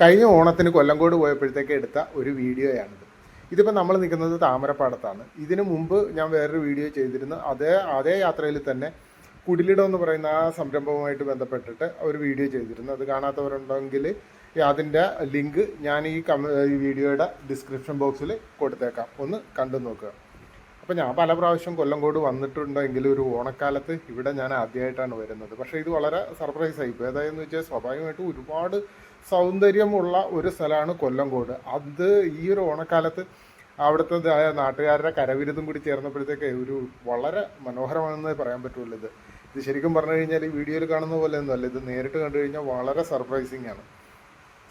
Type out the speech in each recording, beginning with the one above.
കഴിഞ്ഞ ഓണത്തിന് കൊല്ലങ്കോട് പോയപ്പോഴത്തേക്ക് എടുത്ത ഒരു വീഡിയോയാണിത്. ഇതിപ്പോൾ നമ്മൾ നിൽക്കുന്നത് താമരപ്പാടത്താണ്. ഇതിനു മുമ്പ് ഞാൻ വേറൊരു വീഡിയോ ചെയ്തിരുന്നു. അതേ യാത്രയിൽ തന്നെ കുടിലിടം എന്ന് പറയുന്ന ആ സംരംഭവുമായിട്ട് ബന്ധപ്പെട്ടിട്ട് ഒരു വീഡിയോ ചെയ്തിരുന്നു. അത് കാണാത്തവരുണ്ടെങ്കിൽ അതിൻ്റെ ലിങ്ക് ഞാൻ ഈ വീഡിയോയുടെ ഡിസ്ക്രിപ്ഷൻ ബോക്സിൽ കൊടുത്തേക്കാം, ഒന്ന് കണ്ടു നോക്കുക. അപ്പോൾ ഞാൻ പല പ്രാവശ്യം കൊല്ലങ്കോട് വന്നിട്ടുണ്ടെങ്കിലും ഒരു ഓണക്കാലത്ത് ഇവിടെ ഞാൻ ആദ്യമായിട്ടാണ് വരുന്നത്. പക്ഷേ ഇത് വളരെ സർപ്രൈസ് ആയിപ്പോയി. അതായതെന്ന് വെച്ചാൽ സ്വാഭാവികമായിട്ടും ഒരുപാട് സൗന്ദര്യമുള്ള ഒരു സ്ഥലമാണ് കൊല്ലങ്കോട്. അത് ഈ ഒരു ഓണക്കാലത്ത് അവിടുത്തെ നാട്ടുകാരുടെ കരവിരുതും കൂടി ചേർന്നപ്പോഴത്തേക്ക് ഒരു വളരെ മനോഹരമാണെന്ന് പറയാൻ പറ്റുള്ളൂ. ഇത് ശരിക്കും പറഞ്ഞു കഴിഞ്ഞാൽ ഈ വീഡിയോയിൽ കാണുന്ന പോലെ ഒന്നുമല്ല, ഇത് നേരിട്ട് കണ്ടു കഴിഞ്ഞാൽ വളരെ സർപ്രൈസിങ് ആണ്.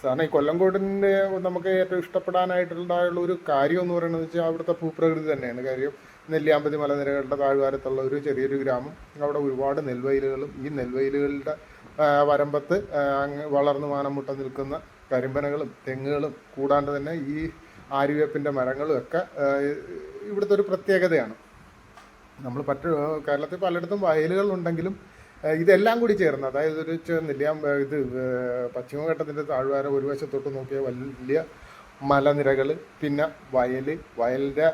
സാധാരണ ഈ കൊല്ലങ്കോടിൻ്റെ നമുക്ക് ഏറ്റവും ഇഷ്ടപ്പെടാനായിട്ടുണ്ടായുള്ള ഒരു കാര്യം എന്ന് പറയുന്നത് വെച്ചാൽ അവിടുത്തെ ഭൂപ്രകൃതി തന്നെയാണ്. കാര്യം നെല്ലിയാമ്പതി മലനിരകളുടെ താഴ്വാരത്തുള്ള ഒരു ചെറിയൊരു ഗ്രാമം, അവിടെ ഒരുപാട് നെൽവയലുകളും ഈ നെൽവയലുകളുടെ വരമ്പത്ത് വളർന്നു മാനം മുട്ട നിൽക്കുന്ന കരിമ്പനകളും തെങ്ങുകളും കൂടാണ്ട് തന്നെ ഈ ആര്യവേപ്പിൻ്റെ മരങ്ങളും ഒക്കെ ഇവിടുത്തെ ഒരു പ്രത്യേകതയാണ്. നമ്മൾ കേരളത്തിൽ പലയിടത്തും വയലുകളുണ്ടെങ്കിലും ഇതെല്ലാം കൂടി ചേർന്ന്, അതായത് ഒരു പശ്ചിമഘട്ടത്തിൻ്റെ താഴ്വാരം ഒരു വശത്തോട്ട് നോക്കിയാൽ വലിയ മലനിരകൾ, പിന്നെ വയലിൻ്റെ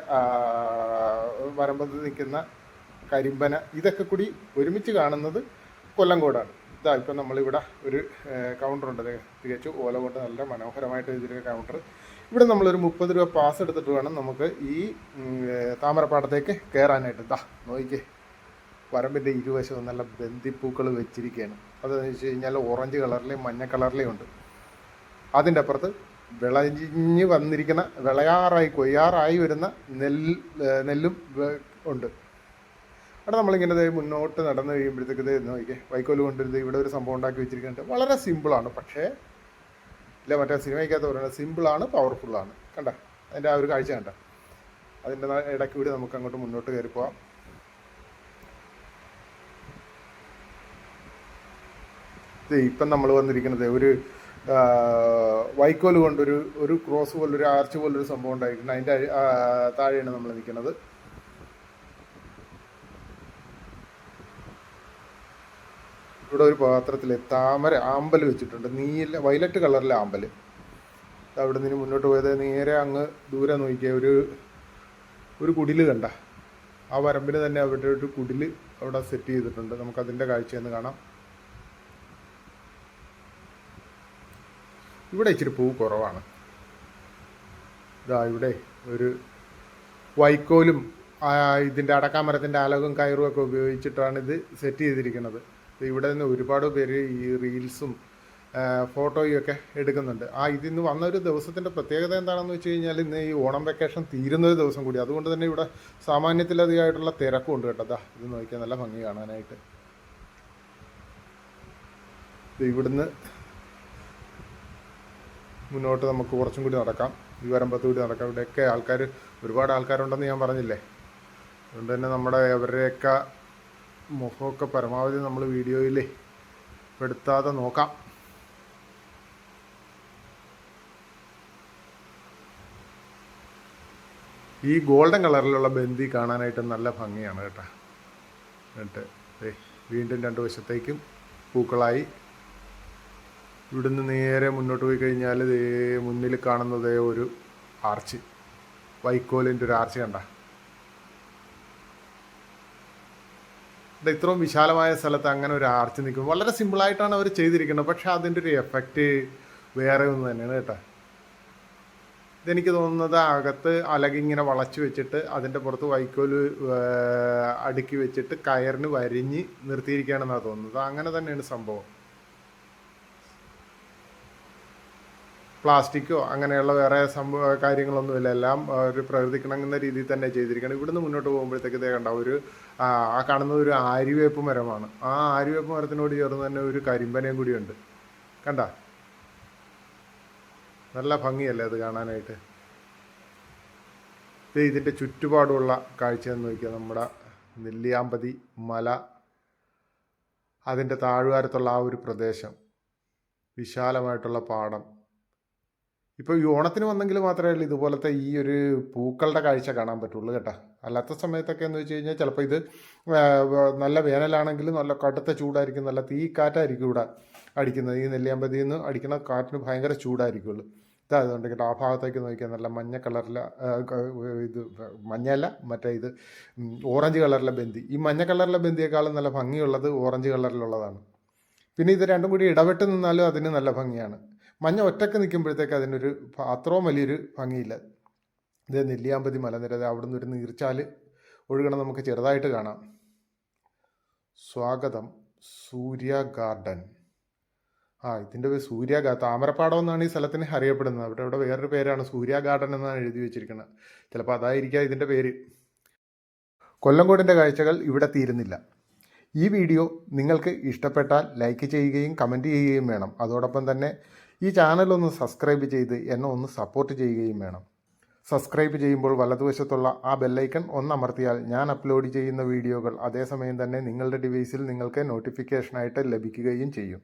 വരമ്പത്ത് നിൽക്കുന്ന കരിമ്പന, ഇതൊക്കെ കൂടി ഒരുമിച്ച് കാണുന്നത് കൊല്ലങ്കോടാണ്. ഇപ്പം നമ്മളിവിടെ ഒരു കൗണ്ടറുണ്ട്, തികച്ചും ഓല കൊണ്ട് നല്ല മനോഹരമായിട്ട് ഇതിൻ്റെ കൗണ്ടർ. ഇവിടെ നമ്മളൊരു 30 രൂപ പാസ് എടുത്തിട്ട് വേണം നമുക്ക് ഈ താമരപ്പാടത്തേക്ക് കയറാനായിട്ട്. നോക്കിക്കേ, വരമ്പിൻ്റെ ഇരുവശവും നല്ല ബന്ദിപ്പൂക്കൾ വെച്ചിരിക്കുകയാണ്. അതെന്ന് വെച്ച് കഴിഞ്ഞാൽ ഓറഞ്ച് കളറിലെയും മഞ്ഞ കളറിലെയും ഉണ്ട്. അതിൻ്റെ അപ്പുറത്ത് കൊയ്യാറായി വരുന്ന നെല്ലും ഉണ്ട്. അവിടെ നമ്മളിങ്ങനെ മുന്നോട്ട് നടന്നു കഴിയുമ്പോഴത്തേക്ക് നോക്കിക്കേ, വൈക്കോല് കൊണ്ടിരുന്നത് ഇവിടെ ഒരു സംഭവം ഉണ്ടാക്കി വെച്ചിരിക്കുന്നുണ്ട്. വളരെ സിമ്പിളാണ്, പക്ഷേ ഇല്ല മറ്റേ സിനിമയ്ക്കകത്ത് പറയുന്നത് സിമ്പിളാണ്, പവർഫുള്ളാണ്. കണ്ട അതിൻ്റെ ആ ഒരു കാഴ്ച കണ്ട. അതിൻ്റെ ഇടയ്ക്ക് കൂടി നമുക്ക് അങ്ങോട്ട് മുന്നോട്ട് കയറി പോവാം. ഇപ്പം നമ്മൾ വന്നിരിക്കുന്നത് ഒരു വൈക്കോല് കൊണ്ടൊരു ക്രോസ് പോലൊരു ആർച്ച് പോലൊരു സംഭവം ഉണ്ടായിരിക്കുന്നത്. അതിൻ്റെ താഴെയാണ് നമ്മൾ നിൽക്കുന്നത്. ഇവിടെ ഒരു പാത്രത്തിൽ ആമ്പൽ വെച്ചിട്ടുണ്ട്, വയലറ്റ് കളറിലെ ആമ്പൽ. അവിടെ നിന്ന് മുന്നോട്ട് പോയത് നേരെ അങ്ങ് ദൂരെ നോക്കിയ ഒരു കുടില് കണ്ട. ആ വരമ്പിന് തന്നെ അവിടെ ഒരു കുടില് അവിടെ സെറ്റ് ചെയ്തിട്ടുണ്ട്. നമുക്കതിൻ്റെ കാഴ്ചയെന്ന് കാണാം. ഇവിടെ ഇച്ചിരി പൂ കുറവാണ്. ഇവിടെ ഒരു വൈക്കോലും ഇതിൻ്റെ അടക്കാമരത്തിൻ്റെ അലകും കയറും ഒക്കെ ഉപയോഗിച്ചിട്ടാണ് ഇത് സെറ്റ് ചെയ്തിരിക്കുന്നത്. ഇവിടെ നിന്ന് ഒരുപാട് പേര് ഈ റീൽസും ഫോട്ടോയും ഒക്കെ എടുക്കുന്നുണ്ട്. ഇതിൽ നിന്ന് വന്ന ഒരു ദിവസത്തിൻ്റെ പ്രത്യേകത എന്താണെന്ന് വെച്ച് കഴിഞ്ഞാൽ ഇന്ന് ഈ ഓണം വെക്കേഷൻ തീരുന്നൊരു ദിവസം കൂടി. അതുകൊണ്ട് തന്നെ ഇവിടെ സാമാന്യത്തിലധികമായിട്ടുള്ള തിരക്കും ഉണ്ട് കേട്ടോ. ഇത് നോക്കിയാൽ നല്ല ഭംഗി കാണാനായിട്ട്. ഇവിടുന്ന് മുന്നോട്ട് നമുക്ക് കുറച്ചും കൂടി നടക്കാം, ഈ വരമ്പത്ത് കൂടി നടക്കാം. ഇവിടെയൊക്കെ ഒരുപാട് ആൾക്കാരുണ്ടെന്ന് ഞാൻ പറഞ്ഞില്ലേ. അതുകൊണ്ട് തന്നെ അവരുടെയൊക്കെ മുഖമൊക്കെ പരമാവധി നമ്മൾ വീഡിയോയിൽ പെടുത്താതെ നോക്കാം. ഈ ഗോൾഡൻ കളറിലുള്ള ബന്ദി കാണാനായിട്ട് നല്ല ഭംഗിയാണ് കേട്ടോ. എന്നിട്ട് വീണ്ടും രണ്ട് വശത്തേക്കും പൂക്കളായി. ഇവിടുന്ന് നേരെ മുന്നോട്ട് പോയി കഴിഞ്ഞാൽ മുന്നിൽ കാണുന്നത് ഒരു ആർച്ച്, വൈക്കോലിൻ്റെ ഒരു ആർച്ച് കണ്ട. ഇത്രയും വിശാലമായ സ്ഥലത്ത് അങ്ങനെ ഒരു ആർച്ച് നിൽക്കും. വളരെ സിമ്പിളായിട്ടാണ് അവർ ചെയ്തിരിക്കുന്നത്, പക്ഷെ അതിൻ്റെ ഒരു എഫക്റ്റ് വേറെ ഒന്ന് തന്നെയാണ് കേട്ടോ. ഇതെനിക്ക് തോന്നുന്നത് അകത്ത് അലകിങ്ങനെ വളച്ച് വെച്ചിട്ട് അതിൻ്റെ പുറത്ത് വൈക്കോല് അടുക്കി വെച്ചിട്ട് കയറിന് വരിഞ്ഞ് നിർത്തിയിരിക്കുകയാണെന്നാണ് തോന്നുന്നത്. അങ്ങനെ തന്നെയാണ് സംഭവം. പ്ലാസ്റ്റിക്കോ അങ്ങനെയുള്ള വേറെ കാര്യങ്ങളൊന്നുമില്ല. എല്ലാം ഒരു പ്രകൃതിക്കിണങ്ങുന്ന രീതിയിൽ തന്നെ ചെയ്തിരിക്കണം. ഇവിടുന്ന് മുന്നോട്ട് പോകുമ്പോഴത്തേക്ക് കണ്ട ആ കാണുന്നത് ഒരു ആര്യവേപ്പ് മരമാണ്. ആ ആര്യവേപ്പ് മരത്തിനോട് ചേർന്ന് തന്നെ ഒരു കരിമ്പനയും കൂടിയുണ്ട്. കണ്ട നല്ല ഭംഗിയല്ലേ അത് കാണാനായിട്ട്. ഇതിൻ്റെ ചുറ്റുപാടുള്ള കാഴ്ചയെന്ന് നോക്കിയാൽ നമ്മുടെ നെല്ലിയാമ്പതി മല, അതിൻ്റെ താഴ്വാരത്തുള്ള ആ ഒരു പ്രദേശം, വിശാലമായിട്ടുള്ള പാടം. ഇപ്പോൾ ഈ ഓണത്തിന് വന്നെങ്കിൽ മാത്രമേ ഉള്ളൂ ഇതുപോലത്തെ ഈ ഒരു പൂക്കളുടെ കാഴ്ച കാണാൻ പറ്റുള്ളൂ കേട്ടോ. അല്ലാത്ത സമയത്തൊക്കെ എന്ന് വെച്ച് കഴിഞ്ഞാൽ ചിലപ്പോൾ ഇത് നല്ല വേനലാണെങ്കിൽ നല്ല കടുത്ത ചൂടായിരിക്കും, നല്ല തീക്കാറ്റായിരിക്കും ഇവിടെ. അടിക്കുന്നത്. ഈ നെല്ലിയാമ്പതിയിൽ നിന്ന് അടിക്കുന്ന കാറ്റിന് ഭയങ്കര ചൂടായിരിക്കുള്ളൂ. ഇതായതുകൊണ്ട് കേട്ടോ, ആ ഭാഗത്തേക്ക് നോക്കിയാൽ നല്ല മഞ്ഞ കളറിലെ ഇത് മഞ്ഞയല്ല, മറ്റേ ഇത് ഓറഞ്ച് കളറിലെ ബന്ദി. ഈ മഞ്ഞ കളറിലെ ബന്ദിയേക്കാളും നല്ല ഭംഗിയുള്ളത് ഓറഞ്ച് കളറിലുള്ളതാണ്. പിന്നെ ഇത് രണ്ടും കൂടി ഇടവിട്ട് നിന്നാലും അതിന് നല്ല ഭംഗിയാണ്. മഞ്ഞ ഒറ്റക്ക് നിൽക്കുമ്പോഴത്തേക്ക് അതിനൊരു അത്രയും വലിയൊരു ഭംഗിയില്ല. ഇത് നെല്ലിയാമ്പതി മലനിര, അവിടെ നിന്ന് ഒരു നീർച്ചാൽ ഒഴുകണം, നമുക്ക് ചെറുതായിട്ട് കാണാം. സ്വാഗതം സൂര്യ ഗാർഡൻ. ഇതിൻ്റെ പേര് താമരപ്പാടം എന്നാണ് ഈ സ്ഥലത്തിന് അറിയപ്പെടുന്നത്. അവിടെ വേറൊരു പേരാണ്, സൂര്യ ഗാർഡൻ എന്നാണ് എഴുതി വെച്ചിരിക്കുന്നത്. ചിലപ്പോൾ അതായിരിക്കാം ഇതിൻ്റെ പേര്. കൊല്ലംകോടിൻ്റെ കാഴ്ചകൾ ഇവിടെ തീരുന്നില്ല. ഈ വീഡിയോ നിങ്ങൾക്ക് ഇഷ്ടപ്പെട്ടാൽ ലൈക്ക് ചെയ്യുകയും കമൻറ്റ് ചെയ്യുകയും വേണം. അതോടൊപ്പം തന്നെ ഈ ചാനലൊന്ന് സബ്സ്ക്രൈബ് ചെയ്ത് എന്നെ ഒന്ന് സപ്പോർട്ട് ചെയ്യുകയും വേണം. സബ്സ്ക്രൈബ് ചെയ്യുമ്പോൾ വലതുവശത്തുള്ള ആ ബെല്ലൈക്കൺ ഒന്നമർത്തിയാൽ ഞാൻ അപ്ലോഡ് ചെയ്യുന്ന വീഡിയോകൾ അതേസമയം തന്നെ നിങ്ങളുടെ ഡിവൈസിൽ നിങ്ങൾക്ക് നോട്ടിഫിക്കേഷനായിട്ട് ലഭിക്കുകയും ചെയ്യും.